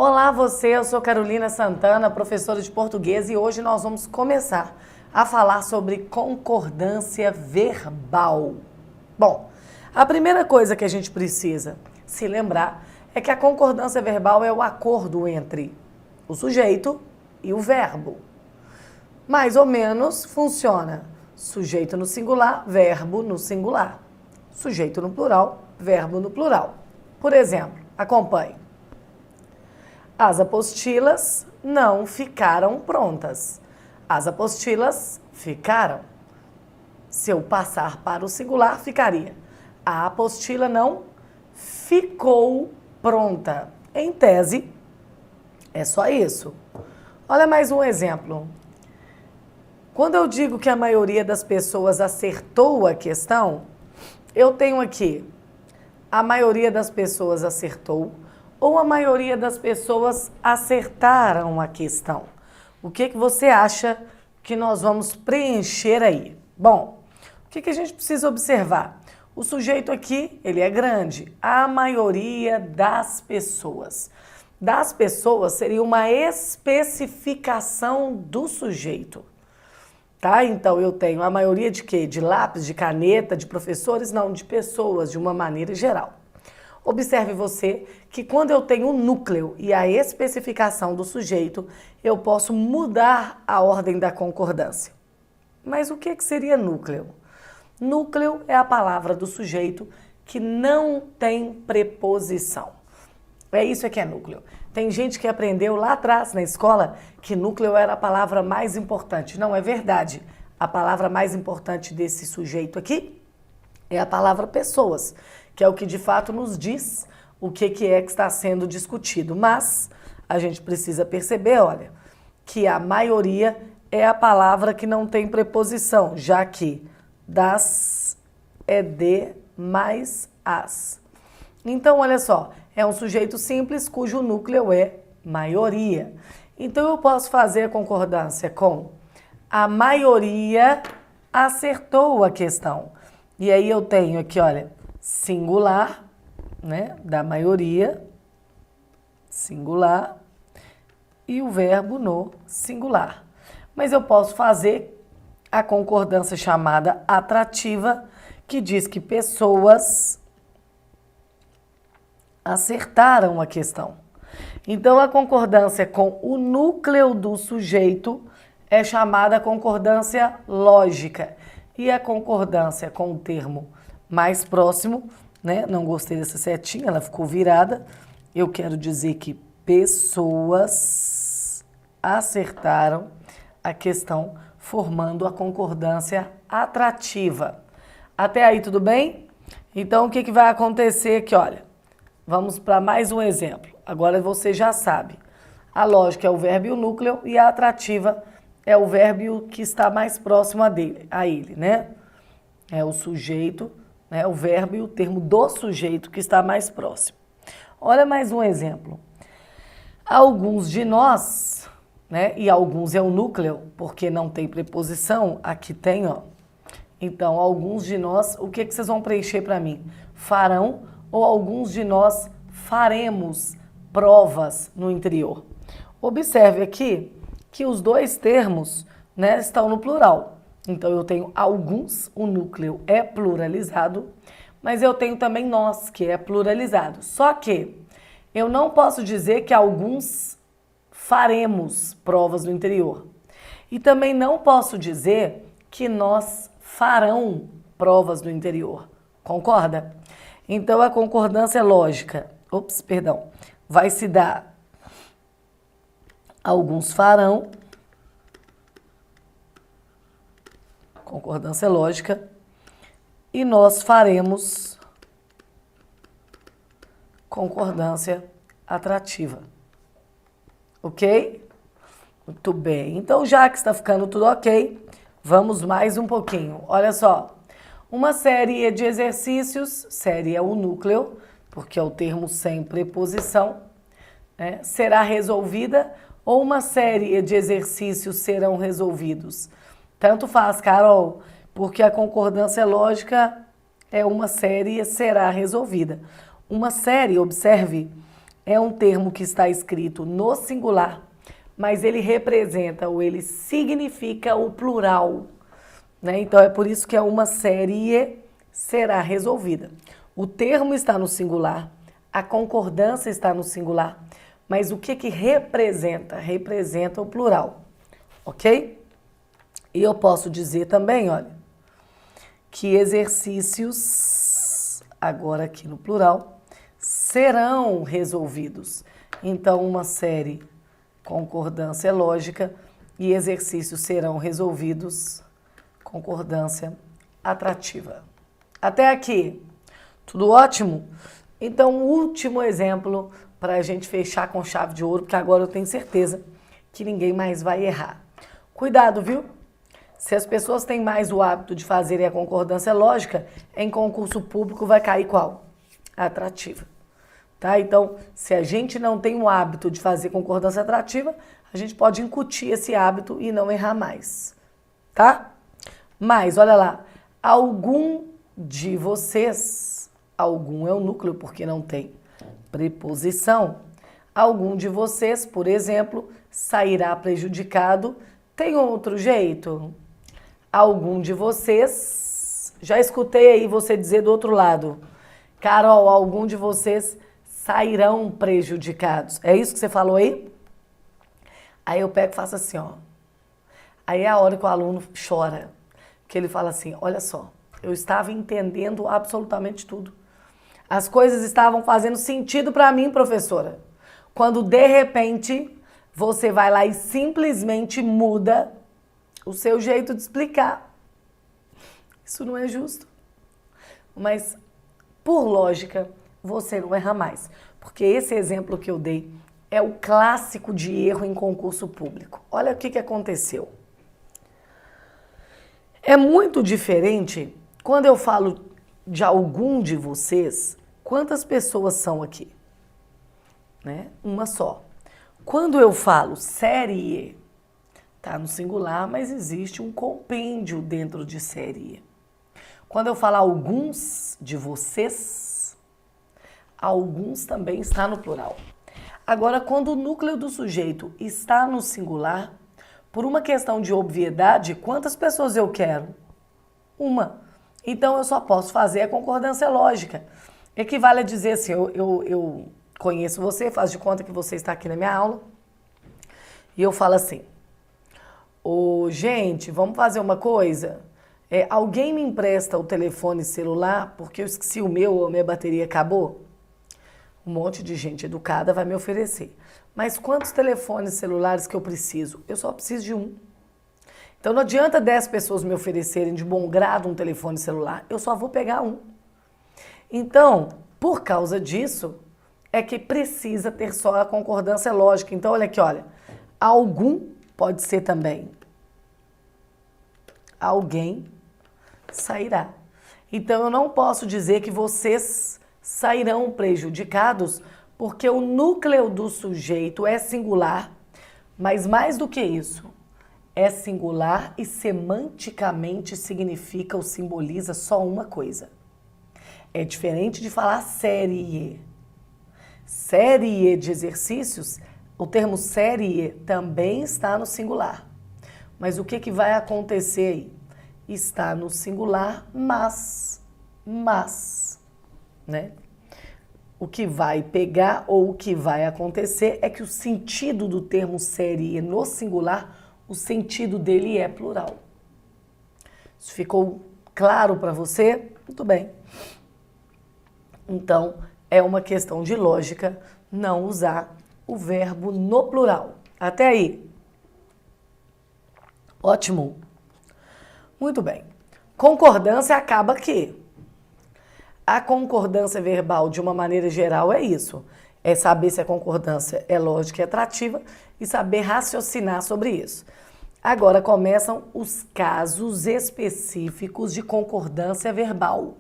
Olá você, eu sou Carolina Santana, professora de português e hoje nós vamos começar a falar sobre concordância verbal. Bom, a primeira coisa que a gente precisa se lembrar é que a concordância verbal é o acordo entre o sujeito e o verbo. Mais ou menos funciona sujeito no singular, verbo no singular. Sujeito no plural, verbo no plural. Por exemplo, acompanhe. As apostilas não ficaram prontas. As apostilas ficaram. Se eu passar para o singular, ficaria. A apostila não ficou pronta. Em tese, é só isso. Olha mais um exemplo. Quando eu digo que a maioria das pessoas acertou a questão, eu tenho aqui a maioria das pessoas acertou ou a maioria das pessoas acertaram a questão. O que você acha que nós vamos preencher aí? Bom, o que a gente precisa observar? O sujeito aqui, ele é grande. A maioria das pessoas. Das pessoas seria uma especificação do sujeito. Tá? Então eu tenho a maioria de quê? De lápis, de caneta, de professores? Não, de pessoas, de uma maneira geral. Observe você que quando eu tenho o núcleo e a especificação do sujeito, eu posso mudar a ordem da concordância. Mas o que seria núcleo? Núcleo é a palavra do sujeito que não tem preposição. É isso que é núcleo. Tem gente que aprendeu lá atrás na escola que núcleo era a palavra mais importante. Não é verdade. A palavra mais importante desse sujeito aqui é a palavra pessoas, que é o que de fato nos diz o que é que está sendo discutido. Mas a gente precisa perceber, olha, que a maioria é a palavra que não tem preposição, já que das é de mais as. Então, olha só, é um sujeito simples cujo núcleo é maioria. Então, eu posso fazer a concordância com a maioria acertou a questão. E aí eu tenho aqui, olha, singular, né, da maioria, singular, e o verbo no singular. Mas eu posso fazer a concordância chamada atrativa, que diz que pessoas acertaram a questão. Então, a concordância com o núcleo do sujeito é chamada concordância lógica. E a concordância com o termo mais próximo, né? Não gostei dessa setinha, ela ficou virada. Eu quero dizer que pessoas acertaram a questão, formando a concordância atrativa. Até aí, tudo bem? Então, o que vai acontecer aqui? Olha, vamos para mais um exemplo. Agora você já sabe. A lógica é o verbo e o núcleo e a atrativa é o verbo que está mais próximo a ele, né? É o sujeito, né? O verbo e o termo do sujeito que está mais próximo. Olha mais um exemplo. Alguns de nós, né? E alguns é o núcleo, porque não tem preposição. Aqui tem, ó. Então, alguns de nós, o que vocês vão preencher para mim? Farão ou alguns de nós faremos provas no interior. Observe aqui que os dois termos, né, estão no plural. Então, eu tenho alguns, o núcleo é pluralizado, mas eu tenho também nós, que é pluralizado. Só que eu não posso dizer que alguns faremos provas no interior. E também não posso dizer que nós farão provas no interior. Concorda? Então, a concordância lógica, vai se dar alguns farão, concordância lógica, e nós faremos concordância atrativa. Ok? Muito bem. Então, já que está ficando tudo ok, vamos mais um pouquinho. Olha só. Uma série de exercícios, série é o núcleo, porque é o termo sem preposição, né? Será resolvida ou uma série de exercícios serão resolvidos? Tanto faz, Carol, porque a concordância lógica é uma série e será resolvida. Uma série, observe, é um termo que está escrito no singular, mas ele representa ou ele significa o plural, né? Então é por isso que é uma série será resolvida. O termo está no singular, a concordância está no singular, mas o que que representa? Representa o plural, ok? E eu posso dizer também, olha, que exercícios, agora aqui no plural, serão resolvidos. Então, uma série, concordância lógica, e exercícios serão resolvidos, concordância atrativa. Até aqui, tudo ótimo? Então, o último exemplo para a gente fechar com chave de ouro, porque agora eu tenho certeza que ninguém mais vai errar. Cuidado, viu? Se as pessoas têm mais o hábito de fazerem a concordância lógica, em concurso público vai cair qual? A atrativa. Tá? Então, se a gente não tem o hábito de fazer concordância atrativa, a gente pode incutir esse hábito e não errar mais. Tá? Mas, olha lá, algum de vocês, algum é o núcleo porque não tem preposição, algum de vocês, por exemplo, sairá prejudicado. Tem outro jeito? Algum de vocês, já escutei aí você dizer do outro lado, Carol, algum de vocês sairão prejudicados. É isso que você falou aí? Aí eu pego e faço assim, ó. Aí é a hora que o aluno chora, que ele fala assim, olha só, eu estava entendendo absolutamente tudo. As coisas estavam fazendo sentido para mim, professora. Quando de repente você vai lá e simplesmente muda o seu jeito de explicar. Isso não é justo. Mas, por lógica, você não erra mais. Porque esse exemplo que eu dei é o clássico de erro em concurso público. Olha o que aconteceu. É muito diferente quando eu falo de algum de vocês, quantas pessoas são aqui? Né? Uma só. Quando eu falo série, tá no singular, mas existe um compêndio dentro de série. Quando eu falar alguns de vocês, alguns também está no plural. Agora, quando o núcleo do sujeito está no singular, por uma questão de obviedade, quantas pessoas eu quero? Uma. Então, eu só posso fazer a concordância lógica. Equivale a dizer assim, eu conheço você, faço de conta que você está aqui na minha aula, e eu falo assim, ô, gente, vamos fazer uma coisa? Alguém me empresta o telefone celular porque eu esqueci o meu ou a minha bateria acabou? Um monte de gente educada vai me oferecer. Mas quantos telefones celulares que eu preciso? Eu só preciso de um. Então não adianta 10 pessoas me oferecerem de bom grado um telefone celular, eu só vou pegar um. Então, por causa disso, é que precisa ter só a concordância lógica. Então, olha aqui, olha. Algum pode ser também. Alguém sairá. Então, eu não posso dizer que vocês sairão prejudicados, porque o núcleo do sujeito é singular, mas mais do que isso, é singular e semanticamente significa ou simboliza só uma coisa. É diferente de falar série. Série de exercícios, o termo série também está no singular. Mas o que vai acontecer aí? Está no singular, mas, né? O que vai pegar ou o que vai acontecer é que o sentido do termo série no singular, o sentido dele é plural. Isso ficou claro para você? Muito bem. Então, é uma questão de lógica não usar o verbo no plural. Até aí. Ótimo. Muito bem. Concordância acaba aqui. A concordância verbal, de uma maneira geral, é isso. É saber se a concordância é lógica e atrativa e saber raciocinar sobre isso. Agora começam os casos específicos de concordância verbal.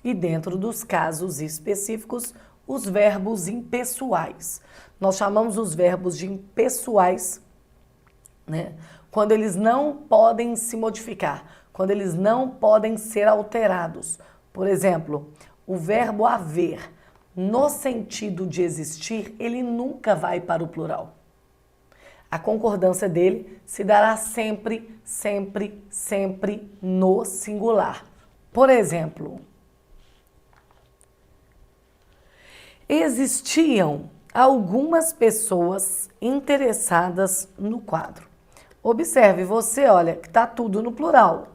E dentro dos casos específicos, os verbos impessoais. Nós chamamos os verbos de impessoais, né? Quando eles não podem se modificar, quando eles não podem ser alterados. Por exemplo, o verbo haver no sentido de existir, ele nunca vai para o plural. A concordância dele se dará sempre, sempre, sempre no singular. Por exemplo, existiam algumas pessoas interessadas no quadro. Observe, você olha que está tudo no plural.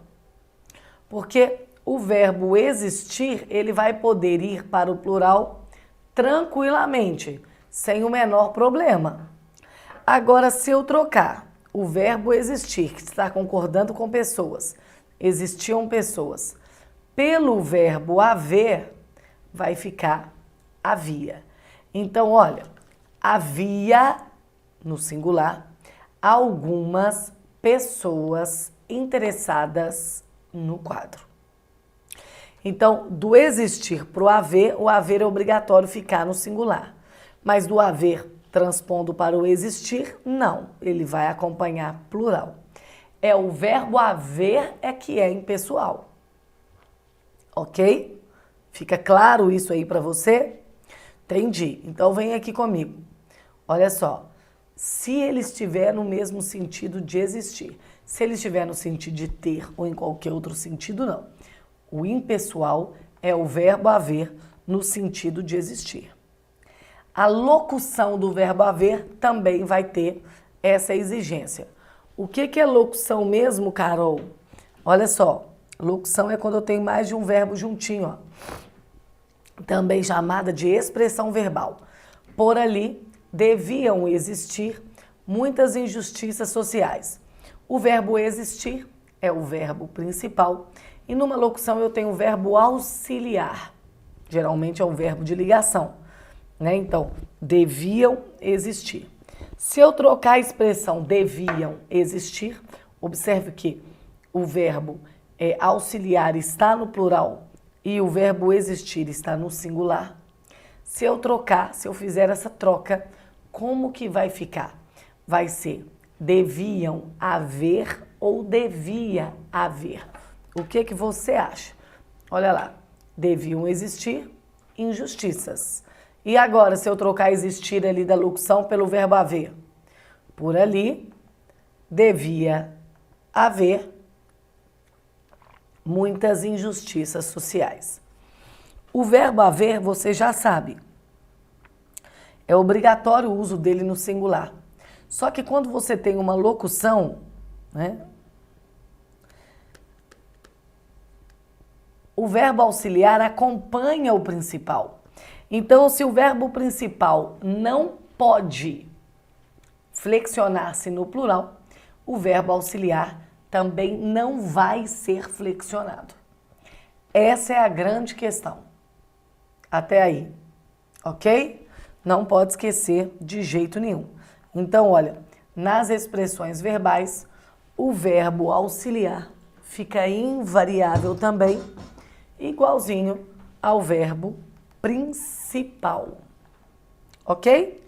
Porque o verbo existir, ele vai poder ir para o plural tranquilamente, sem o menor problema. Agora, se eu trocar o verbo existir, que está concordando com pessoas, existiam pessoas, pelo verbo haver, vai ficar havia. Então, olha, havia, no singular, algumas pessoas interessadas no quadro. Então, do existir para o haver é obrigatório ficar no singular. Mas do haver transpondo para o existir, não. Ele vai acompanhar plural. É o verbo haver é que é impessoal. Ok? Fica claro isso aí para você? Entendi. Então, vem aqui comigo. Olha só. Se ele estiver no mesmo sentido de existir, se ele estiver no sentido de ter ou em qualquer outro sentido, não. O impessoal é o verbo haver no sentido de existir. A locução do verbo haver também vai ter essa exigência. O que é locução mesmo, Carol? Olha só, locução é quando eu tenho mais de um verbo juntinho, ó. Também chamada de expressão verbal. Por ali deviam existir muitas injustiças sociais. O verbo existir é o verbo principal e numa locução eu tenho o verbo auxiliar. Geralmente é um verbo de ligação, né? Então, deviam existir. Se eu trocar a expressão deviam existir, observe que o verbo auxiliar está no plural e o verbo existir está no singular. Se eu trocar, se eu fizer essa troca, como que vai ficar? Vai ser deviam haver ou devia haver. O que você acha? Olha lá, deviam existir injustiças. E agora, se eu trocar existir ali da locução pelo verbo haver? Por ali, devia haver muitas injustiças sociais. O verbo haver, você já sabe, é obrigatório o uso dele no singular. Só que quando você tem uma locução, né, o verbo auxiliar acompanha o principal. Então, se o verbo principal não pode flexionar-se no plural, o verbo auxiliar também não vai ser flexionado. Essa é a grande questão. Até aí, ok? Não pode esquecer de jeito nenhum. Então, olha, nas expressões verbais, o verbo auxiliar fica invariável também, igualzinho ao verbo principal. Ok?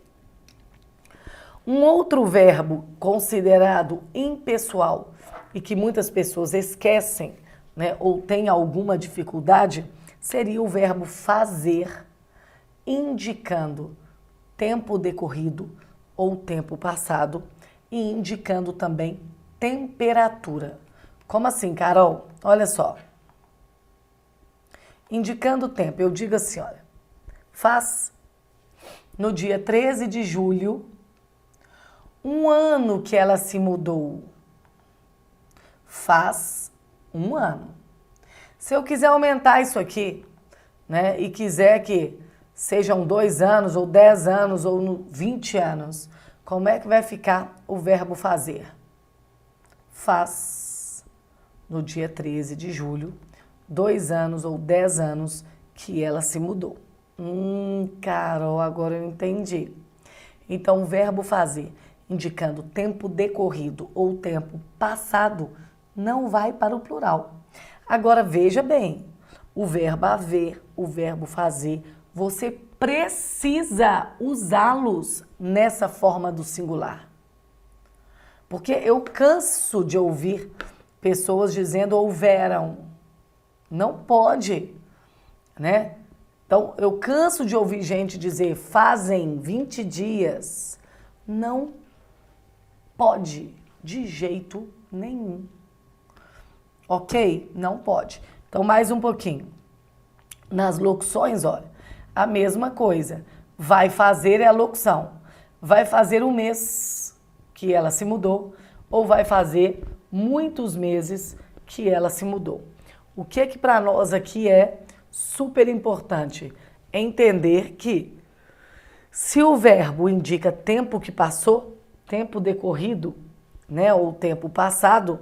Um outro verbo considerado impessoal e que muitas pessoas esquecem, né, ou têm alguma dificuldade, seria o verbo fazer, indicando tempo decorrido ou tempo passado e indicando também temperatura. Como assim, Carol? Olha só. Indicando o tempo, eu digo assim, olha, faz no dia 13 de julho, um ano que ela se mudou. Faz um ano. Se eu quiser aumentar isso aqui, né, e quiser que sejam 2 anos, ou 10 anos, ou 20 anos, como é que vai ficar o verbo fazer? Faz no dia 13 de julho, 2 anos ou 10 anos que ela se mudou. Carol, agora eu entendi. Então, o verbo fazer, indicando tempo decorrido ou tempo passado, não vai para o plural. Agora, veja bem, o verbo haver, o verbo fazer, você precisa usá-los nessa forma do singular. Porque eu canso de ouvir pessoas dizendo houveram. Não pode, né? Então, eu canso de ouvir gente dizer fazem 20 dias. Não pode, de jeito nenhum. Ok? Não pode. Então, mais um pouquinho. Nas locuções, olha, a mesma coisa. Vai fazer é a locução. Vai fazer um mês que ela se mudou ou vai fazer muitos meses que ela se mudou. O que para nós aqui é super importante? É entender que se o verbo indica tempo que passou, tempo decorrido, né, ou tempo passado,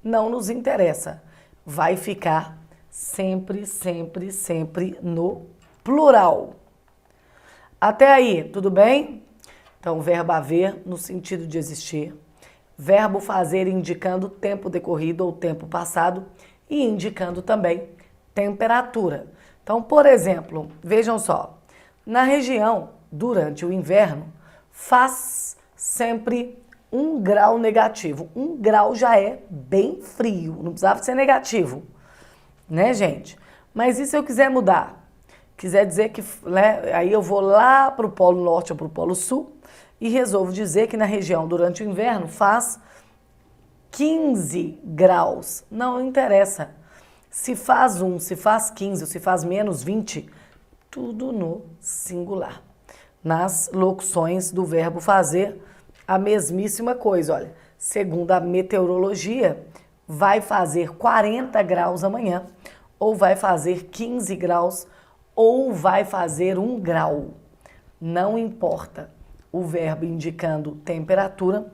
não nos interessa. Vai ficar sempre, sempre, sempre no plural. Até aí, tudo bem? Então, verbo haver no sentido de existir. Verbo fazer indicando tempo decorrido ou tempo passado e indicando também temperatura. Então, por exemplo, vejam só, na região, durante o inverno, faz sempre 1 grau negativo. 1 grau já é bem frio, não precisava ser negativo, né, gente? Mas e se eu quiser mudar? Quiser dizer que, né, aí eu vou lá para o Polo Norte ou para o Polo Sul e resolvo dizer que na região, durante o inverno, faz 15 graus. Não interessa. Se faz 1, se faz 15 ou se faz menos 20, tudo no singular. Nas locuções do verbo fazer, a mesmíssima coisa. Olha, segundo a meteorologia, vai fazer 40 graus amanhã, ou vai fazer 15 graus, ou vai fazer 1 grau. Não importa. O verbo indicando temperatura,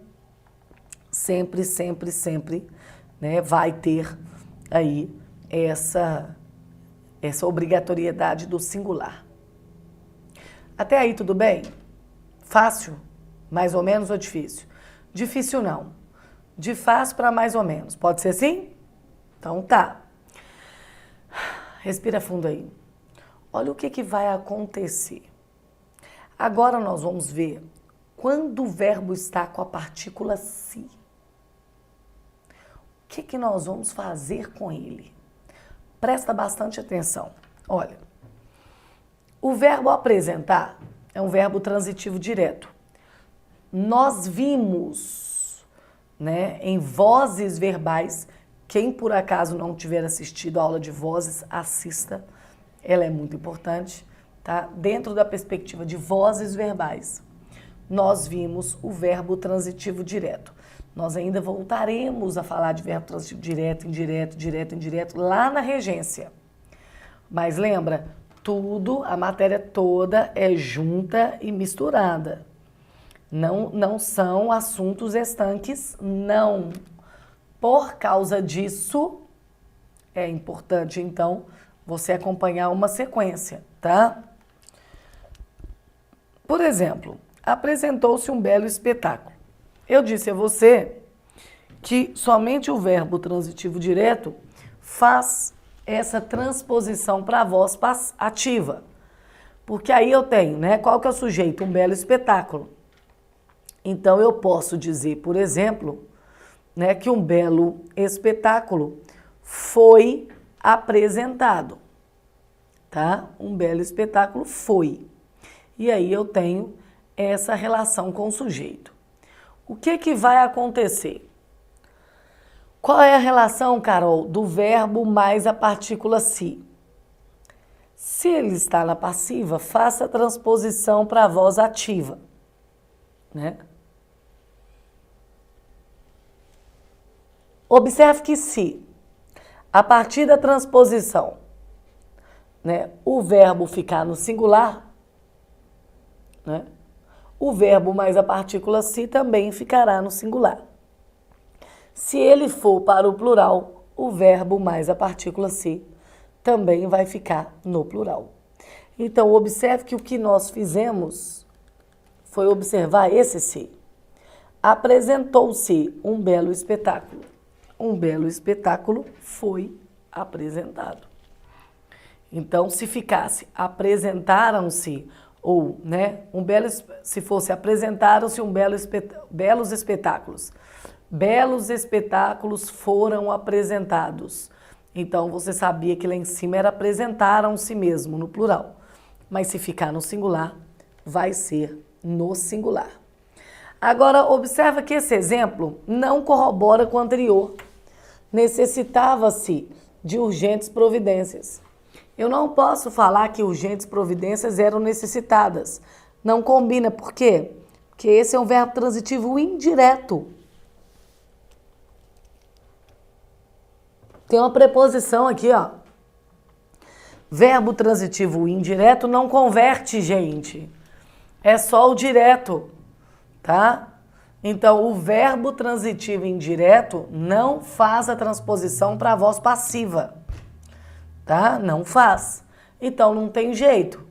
sempre, sempre, sempre, né, vai ter aí essa obrigatoriedade do singular. Até aí tudo bem? Fácil? Mais ou menos ou difícil? Difícil não. De fácil para mais ou menos. Pode ser assim? Então tá. Respira fundo aí. Olha o que vai acontecer. Agora nós vamos ver quando o verbo está com a partícula se. O que nós vamos fazer com ele? Presta bastante atenção. Olha, o verbo apresentar é um verbo transitivo direto. Nós vimos, né, em vozes verbais, quem por acaso não tiver assistido a aula de vozes, assista, ela é muito importante, tá? Dentro da perspectiva de vozes verbais, nós vimos o verbo transitivo direto. Nós ainda voltaremos a falar de verbo transitivo direto, indireto, direto, indireto, lá na regência. Mas lembra, tudo, a matéria toda é junta e misturada. Não são assuntos estanques, não. Por causa disso, é importante, então, você acompanhar uma sequência, tá? Por exemplo, apresentou-se um belo espetáculo. Eu disse a você que somente o verbo transitivo direto faz essa transposição para a voz ativa. Porque aí eu tenho, né? Qual que é o sujeito? Um belo espetáculo. Então eu posso dizer, por exemplo, né, que um belo espetáculo foi apresentado, tá? Um belo espetáculo foi. E aí eu tenho essa relação com o sujeito. O que vai acontecer? Qual é a relação, Carol, do verbo mais a partícula se? Se ele está na passiva, faça a transposição para a voz ativa, né? Observe que se, a partir da transposição, né, o verbo ficar no singular, né, o verbo mais a partícula se também ficará no singular. Se ele for para o plural, o verbo mais a partícula se também vai ficar no plural. Então, observe que o que nós fizemos foi observar esse se. Apresentou-se um belo espetáculo. Um belo espetáculo foi apresentado. Então, se ficasse apresentaram-se, ou, né, se fosse apresentaram-se belos espetáculos. Belos espetáculos foram apresentados. Então, você sabia que lá em cima era apresentaram-se mesmo, no plural. mas se ficar no singular, vai ser no singular. Agora, observa que esse exemplo não corrobora com o anterior. Necessitava-se de urgentes providências. Eu não posso falar que urgentes providências eram necessitadas. Não combina. Por quê? Porque esse é um verbo transitivo indireto. Tem uma preposição aqui, ó. Verbo transitivo indireto não converte, gente. É só o direto, tá? Então, o verbo transitivo indireto não faz a transposição para a voz passiva, tá? Não faz. Então, não tem jeito.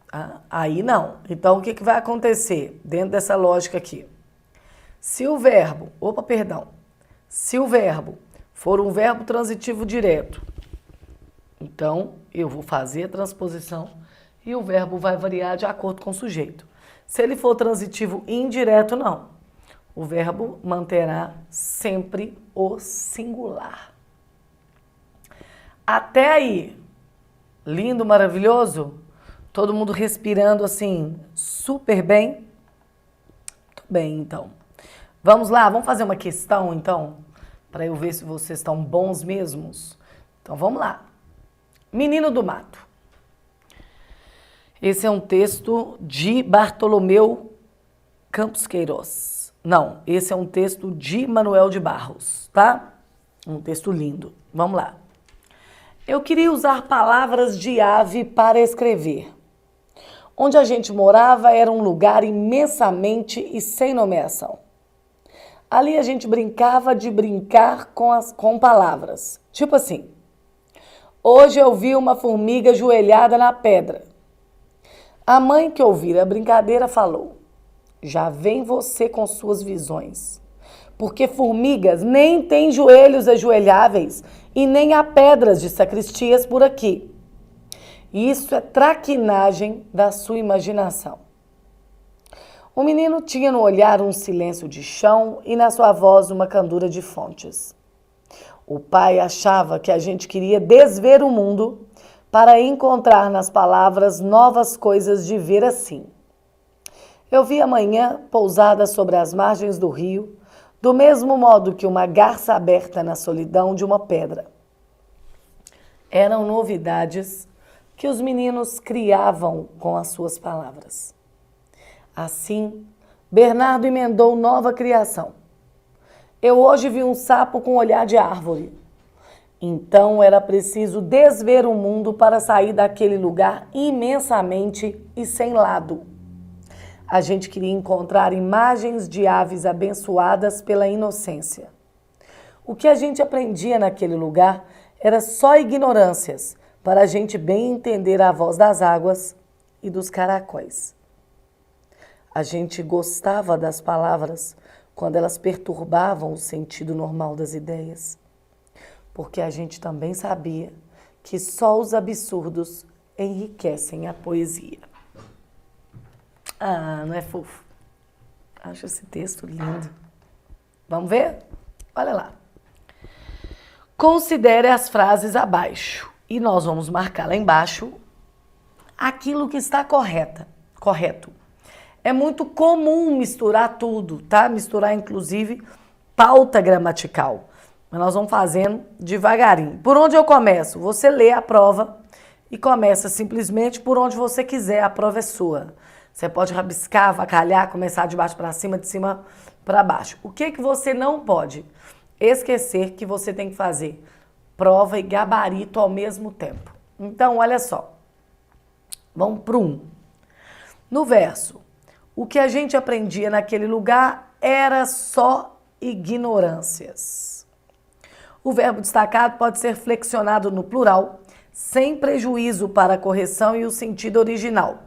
Tá? Aí não. Então, o que vai acontecer dentro dessa lógica aqui? Se o verbo for um verbo transitivo direto, então eu vou fazer a transposição e o verbo vai variar de acordo com o sujeito. Se ele for transitivo indireto, não. O verbo manterá sempre o singular. Até aí, lindo, maravilhoso? Todo mundo respirando assim, super bem? Muito bem, então. Vamos lá, vamos fazer uma questão, então, para eu ver se vocês estão bons mesmos. Então, vamos lá. Menino do Mato. Esse é um texto de Bartolomeu Campos Queiroz. Não, esse é um texto de Manuel de Barros, tá? Um texto lindo. Vamos lá. Eu queria usar palavras de ave para escrever. Onde a gente morava era um lugar imensamente e sem nomeação. Ali a gente brincava de brincar com palavras. Tipo assim, hoje eu vi uma formiga ajoelhada na pedra. A mãe que ouvira a brincadeira falou, já vem você com suas visões, porque formigas nem têm joelhos ajoelháveis e nem há pedras de sacristias por aqui. Isso é traquinagem da sua imaginação. O menino tinha no olhar um silêncio de chão e na sua voz uma candura de fontes. O pai achava que a gente queria desver o mundo para encontrar nas palavras novas coisas de ver assim. Eu vi a manhã pousada sobre as margens do rio, do mesmo modo que uma garça aberta na solidão de uma pedra. Eram novidades que os meninos criavam com as suas palavras. Assim, Bernardo emendou nova criação. Eu hoje vi um sapo com olhar de árvore. Então era preciso desver o mundo para sair daquele lugar imensamente e sem lado. A gente queria encontrar imagens de aves abençoadas pela inocência. O que a gente aprendia naquele lugar era só ignorâncias, para a gente bem entender a voz das águas e dos caracóis. A gente gostava das palavras quando elas perturbavam o sentido normal das ideias, porque a gente também sabia que só os absurdos enriquecem a poesia. Ah, não é fofo? Acho esse texto lindo. Vamos ver? Olha lá. Considere as frases abaixo e nós vamos marcar lá embaixo aquilo que está correto. É muito comum misturar tudo, tá? Misturar, inclusive, pauta gramatical. Mas nós vamos fazendo devagarinho. Por onde eu começo? Você lê a prova e começa simplesmente por onde você quiser. A prova é sua. Você pode rabiscar, avacalhar, começar de baixo para cima, de cima para baixo. O que você não pode? Esquecer que você tem que fazer prova e gabarito ao mesmo tempo. Então, olha só. Vamos para No verso, o que a gente aprendia naquele lugar era só ignorâncias. O verbo destacado pode ser flexionado no plural, sem prejuízo para a correção e o sentido original.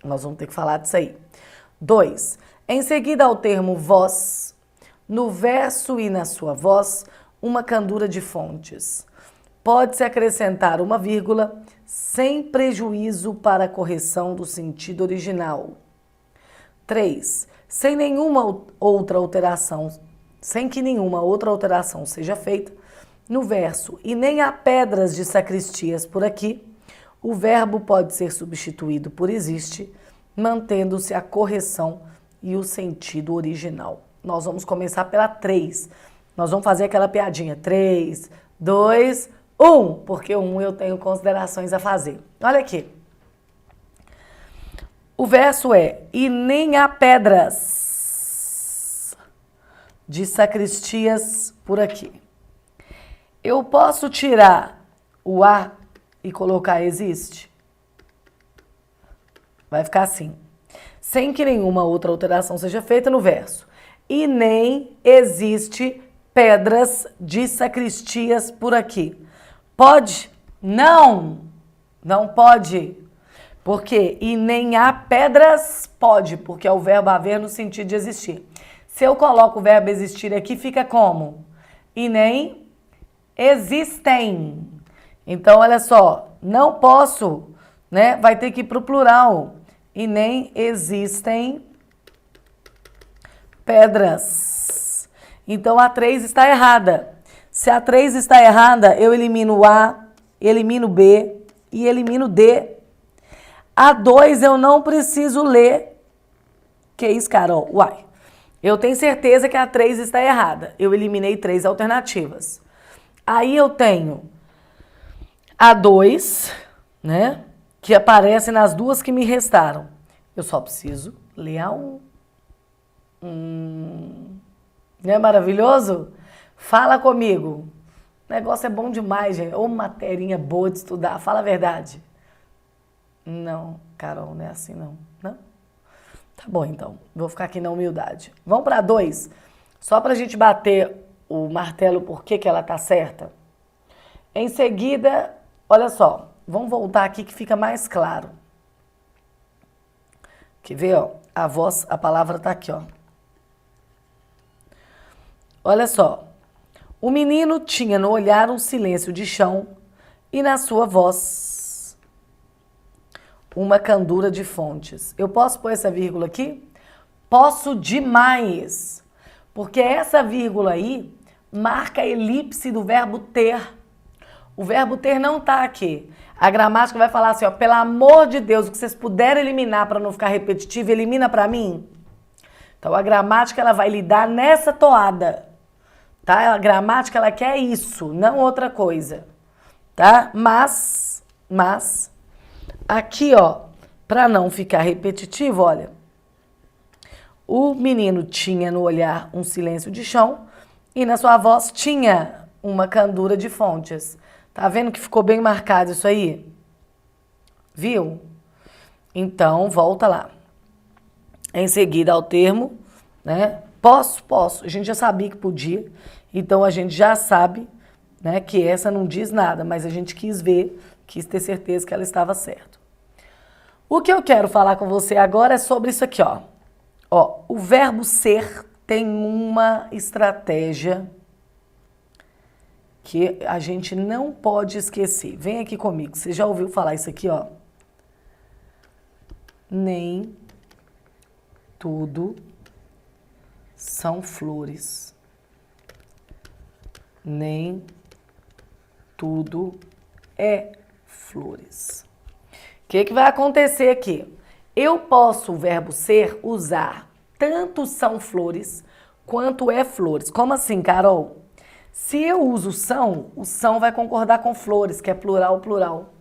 Nós vamos ter que falar disso aí. 2. Em seguida ao termo voz, no verso e na sua voz, uma candura de fontes. Pode-se acrescentar uma vírgula sem prejuízo para a correção do sentido original. 3. Sem que nenhuma outra alteração seja feita no verso e nem há pedras de sacristias por aqui, o verbo pode ser substituído por existe, mantendo-se a correção e o sentido original. Nós vamos começar pela 3. Nós vamos fazer aquela piadinha. 3, 2, 1. Porque o 1 eu tenho considerações a fazer. Olha aqui. O verso é: e nem há pedras de sacristias por aqui. Eu posso tirar o a e colocar existe? Vai ficar assim. Sem que nenhuma outra alteração seja feita no verso. E nem existe pedras de sacristias por aqui. Pode? Não! Não pode. Por quê? E nem há pedras? Pode, porque é o verbo haver no sentido de existir. Se eu coloco o verbo existir aqui, fica como? E nem existem. Então, olha só, não posso, né? Vai ter que ir para o plural. E nem existem pedras. Então, a 3 está errada. Se a 3 está errada, eu elimino o A, elimino o B e elimino o D. A 2 eu não preciso ler. Que isso, Carol? Uai. Eu tenho certeza que a 3 está errada. Eu eliminei 3 alternativas. Aí eu tenho a 2, né? Que aparece nas duas que me restaram. Eu só preciso ler a 1. Não é maravilhoso? Fala comigo. O negócio é bom demais, gente. Ô, materinha boa de estudar. Fala a verdade. Não, Carol, não é assim não. Não? Tá bom, então. Vou ficar aqui na humildade. Vamos para 2. Só para a gente bater o martelo por que ela tá certa. Em seguida, olha só. Vamos voltar aqui que fica mais claro. Quer ver, ó? A palavra tá aqui, ó. Olha só. O menino tinha no olhar um silêncio de chão e na sua voz uma candura de fontes. Eu posso pôr essa vírgula aqui? Posso demais. Porque essa vírgula aí marca a elipse do verbo ter. O verbo ter não tá aqui. A gramática vai falar assim, ó, pelo amor de Deus, o que vocês puderem eliminar para não ficar repetitivo, elimina para mim. Então a gramática ela vai lidar nessa toada. Tá? A gramática ela quer isso, não outra coisa. Tá? Mas aqui, ó, para não ficar repetitivo, olha. O menino tinha no olhar um silêncio de chão e na sua voz tinha uma candura de fontes. Tá vendo que ficou bem marcado isso aí? Viu? Então, volta lá. Em seguida ao termo, né? Posso. A gente já sabia que podia. Então, a gente já sabe, né, que essa não diz nada, mas a gente quis ter certeza que ela estava certa. O que eu quero falar com você agora é sobre isso aqui, ó. Ó, o verbo ser tem uma estratégia que a gente não pode esquecer. Vem aqui comigo. Você já ouviu falar isso aqui, ó? Nem tudo são flores. Nem tudo é flores. O que vai acontecer aqui? Eu posso, o verbo ser, usar tanto são flores quanto é flores. Como assim, Carol? Se eu uso o são vai concordar com flores, que é plural.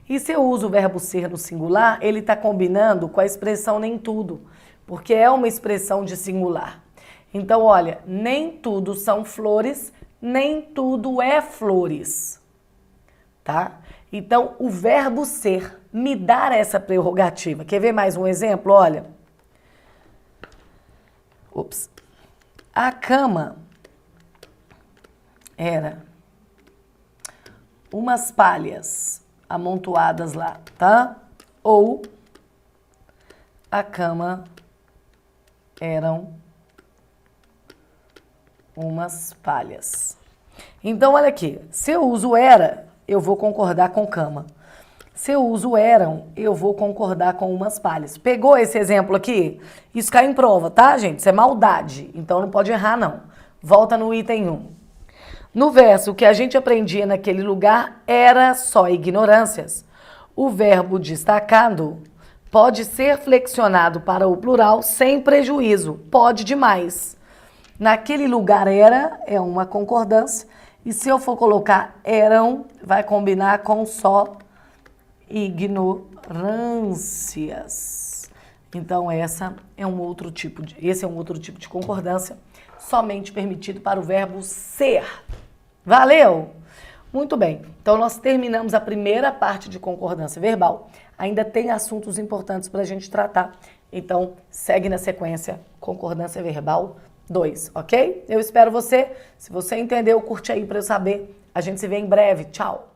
E se eu uso o verbo ser no singular, ele está combinando com a expressão nem tudo, porque é uma expressão de singular. Então, olha, nem tudo são flores, nem tudo é flores, tá? Então, o verbo ser me dá essa prerrogativa. Quer ver mais um exemplo? Olha. A cama era umas palhas amontoadas lá, tá? Ou a cama eram umas palhas. Então, olha aqui. Se eu uso era, eu vou concordar com cama. Se eu uso eram, eu vou concordar com umas palhas. Pegou esse exemplo aqui? Isso cai em prova, tá, gente? Isso é maldade. Então, não pode errar, não. Volta no item 1. No verso, o que a gente aprendia naquele lugar era só ignorâncias. O verbo destacado pode ser flexionado para o plural sem prejuízo. Pode demais. Naquele lugar era é uma concordância. E se eu for colocar eram, vai combinar com só ignorâncias. Então esse é um outro tipo de concordância, somente permitido para o verbo ser. Valeu? Muito bem. Então nós terminamos a primeira parte de concordância verbal. Ainda tem assuntos importantes para a gente tratar. Então segue na sequência concordância verbal 2, ok? Eu espero você. Se você entendeu, curte aí para eu saber. A gente se vê em breve. Tchau!